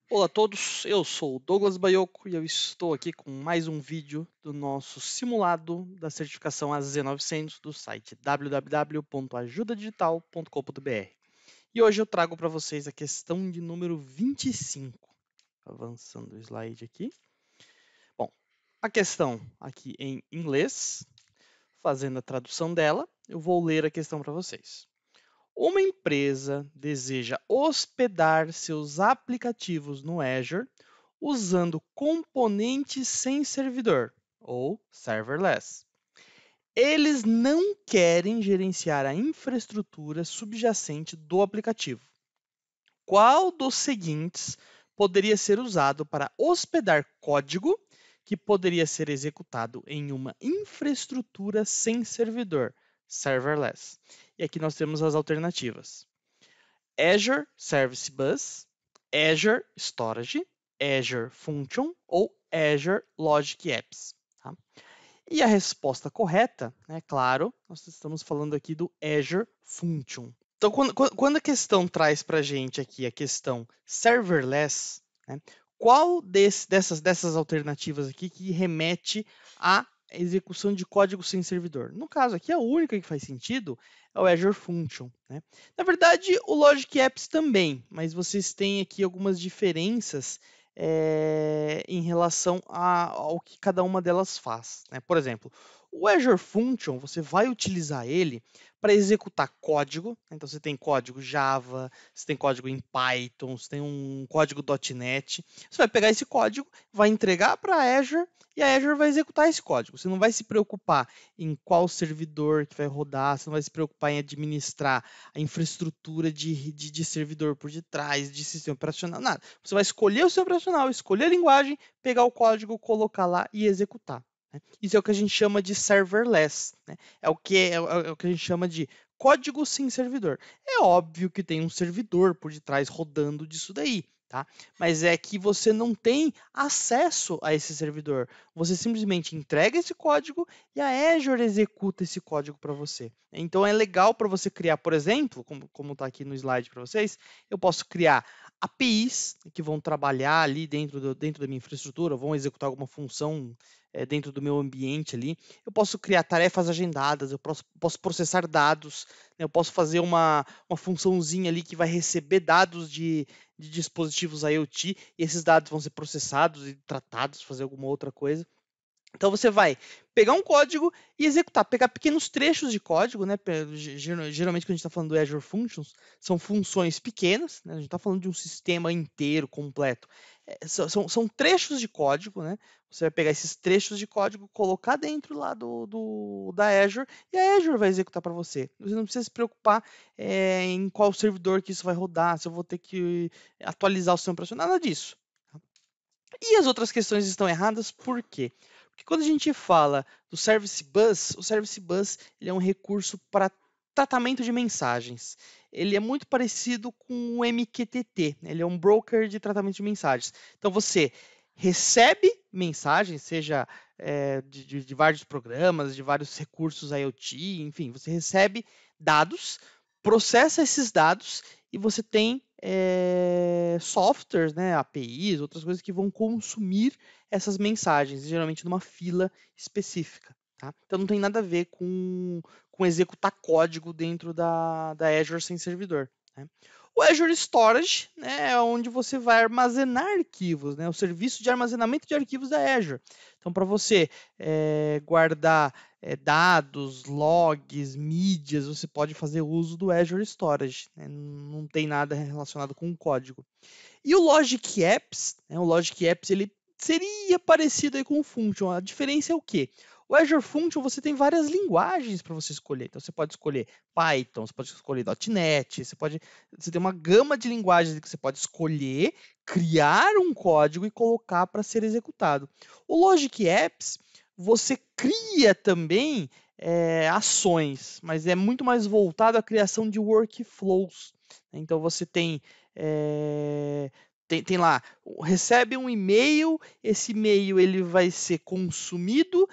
Olá a todos, eu sou o Douglas Baioco e eu estou aqui com mais um vídeo do nosso simulado da certificação AZ900 do site www.ajudadigital.com.br. E hoje eu trago para vocês a questão de número 25. Avançando o slide aqui. Bom, a questão aqui em inglês, fazendo a tradução dela, eu vou ler a questão para vocês. Uma empresa deseja hospedar seus aplicativos no Azure usando componentes sem servidor, ou serverless. Eles não querem gerenciar a infraestrutura subjacente do aplicativo. Qual dos seguintes poderia ser usado para hospedar código que poderia ser executado em uma infraestrutura sem servidor, serverless? E aqui nós temos as alternativas. Azure Service Bus, Azure Storage, Azure Function ou Azure Logic Apps. Tá? E a resposta correta, é claro, nós estamos falando aqui do Azure Function. Então, quando a questão traz para a gente aqui a questão serverless, né, qual dessas alternativas aqui que remete à execução de código sem servidor? No caso aqui, a única que faz sentido é o Azure Function. Né? Na verdade, o Logic Apps também, mas vocês têm aqui algumas diferenças em relação ao que cada uma delas faz. Né? Por exemplo, o Azure Function, você vai utilizar ele para executar código. Então, você tem código Java, você tem código em Python, você tem um código .NET. Você vai pegar esse código, vai entregar para a Azure e a Azure vai executar esse código. Você não vai se preocupar em qual servidor que vai rodar, você não vai se preocupar em administrar a infraestrutura de servidor por detrás, de sistema operacional, nada. Você vai escolher o sistema operacional, escolher a linguagem, pegar o código, colocar lá e executar. Isso é o que a gente chama de serverless. Né? É o que a gente chama de código sem servidor. É óbvio que tem um servidor por detrás rodando disso daí. Tá? Mas é que você não tem acesso a esse servidor. Você simplesmente entrega esse código e a Azure executa esse código para você. Então é legal para você criar, por exemplo, como está aqui no slide para vocês, eu posso criar APIs que vão trabalhar ali dentro da minha infraestrutura, vão executar alguma função dentro do meu ambiente ali. Eu posso criar tarefas agendadas, eu posso processar dados, né? Eu posso fazer uma funçãozinha ali que vai receber dados de dispositivos IoT e esses dados vão ser processados e tratados, fazer alguma outra coisa. Então você vai pegar um código e executar, pegar pequenos trechos de código, né? Geralmente quando a gente está falando do Azure Functions, são funções pequenas, né? A gente está falando de um sistema inteiro, completo. São trechos de código, né? Você vai pegar esses trechos de código, colocar dentro lá da Azure e a Azure vai executar para você. Você não precisa se preocupar em qual servidor que isso vai rodar, se eu vou ter que atualizar o sistema operacional, nada disso. E as outras questões estão erradas, por quê? Porque quando a gente fala do Service Bus, o Service Bus ele é um recurso para tratamento de mensagens. Ele é muito parecido com o MQTT, né? Ele é um broker de tratamento de mensagens. Então você recebe mensagens, seja de vários programas, de vários recursos IoT, enfim, você recebe dados, processa esses dados e você tem softwares, né, APIs, outras coisas que vão consumir essas mensagens, geralmente numa fila específica. Tá? Então não tem nada a ver com executar código dentro da Azure sem servidor. Né? O Azure Storage, né, é onde você vai armazenar arquivos, né, o serviço de armazenamento de arquivos da Azure. Então, para você guardar dados, logs, mídias, você pode fazer uso do Azure Storage. Né? Não tem nada relacionado com o código. E o Logic Apps, né, o Logic Apps ele seria parecido aí com o Function. A diferença é o quê? O Azure Function você tem várias linguagens para você escolher. Então você pode escolher Python, você pode escolher .NET, você tem uma gama de linguagens que você pode escolher, criar um código e colocar para ser executado. O Logic Apps você cria também ações, mas é muito mais voltado à criação de workflows. Então você tem tem lá, recebe um e-mail, esse e-mail ele vai ser consumido,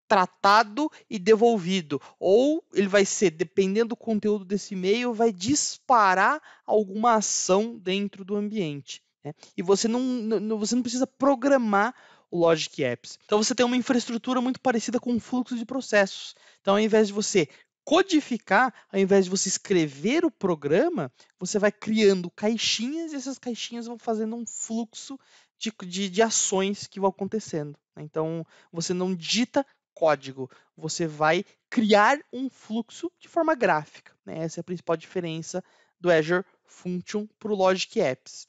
tratado e devolvido. Ou ele vai ser, dependendo do conteúdo desse e-mail, vai disparar alguma ação dentro do ambiente. né? E você não precisa programar o Logic Apps. Então você tem uma infraestrutura muito parecida com um fluxo de processos. Então, ao invés de você codificar, ao invés de você escrever o programa, você vai criando caixinhas e essas caixinhas vão fazendo um fluxo de ações que vão acontecendo. Então, você não digita código, você vai criar um fluxo de forma gráfica, né? Essa é a principal diferença do Azure Function para o Logic Apps.